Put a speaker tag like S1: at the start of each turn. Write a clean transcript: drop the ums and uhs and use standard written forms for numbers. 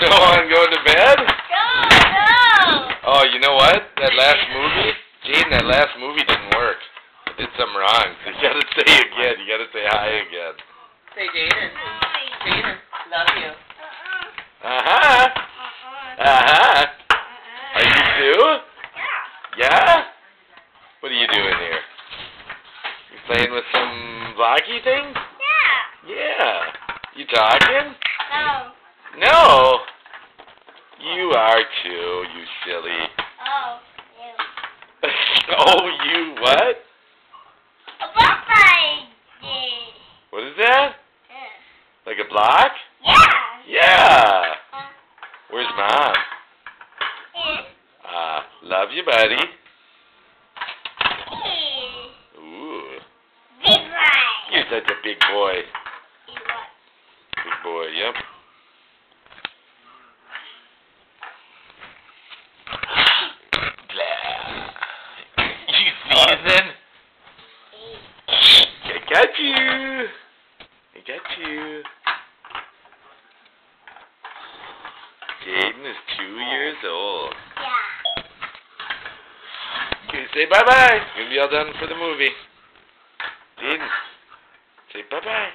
S1: no on going to bed?
S2: No.
S1: Oh, you know what? That last movie, Jaden, that last movie didn't work. I did something wrong. So you gotta say again. You gotta say hi again.
S3: Say Jaden. Jaden, love you.
S1: Uh-huh. Uh-huh. Are you too? Yeah? What are you doing here? You playing with some blocky things?
S2: Yeah.
S1: Yeah. You talking?
S2: No.
S1: No. You are too, you silly.
S2: Oh, you.
S1: Oh, you what?
S2: A buffet.
S1: What is that? Like a block?
S2: Yeah.
S1: Yeah. Where's Mom? Love you, buddy. Ooh.
S2: Big boy.
S1: You're such a big boy.
S2: Big boy.
S1: Big boy, yep. You sneezing? I got you. I got you. Jaden is 2 years old.
S2: Yeah.
S1: Okay, say bye-bye. You're going to be all done for the movie. Jaden, say bye-bye.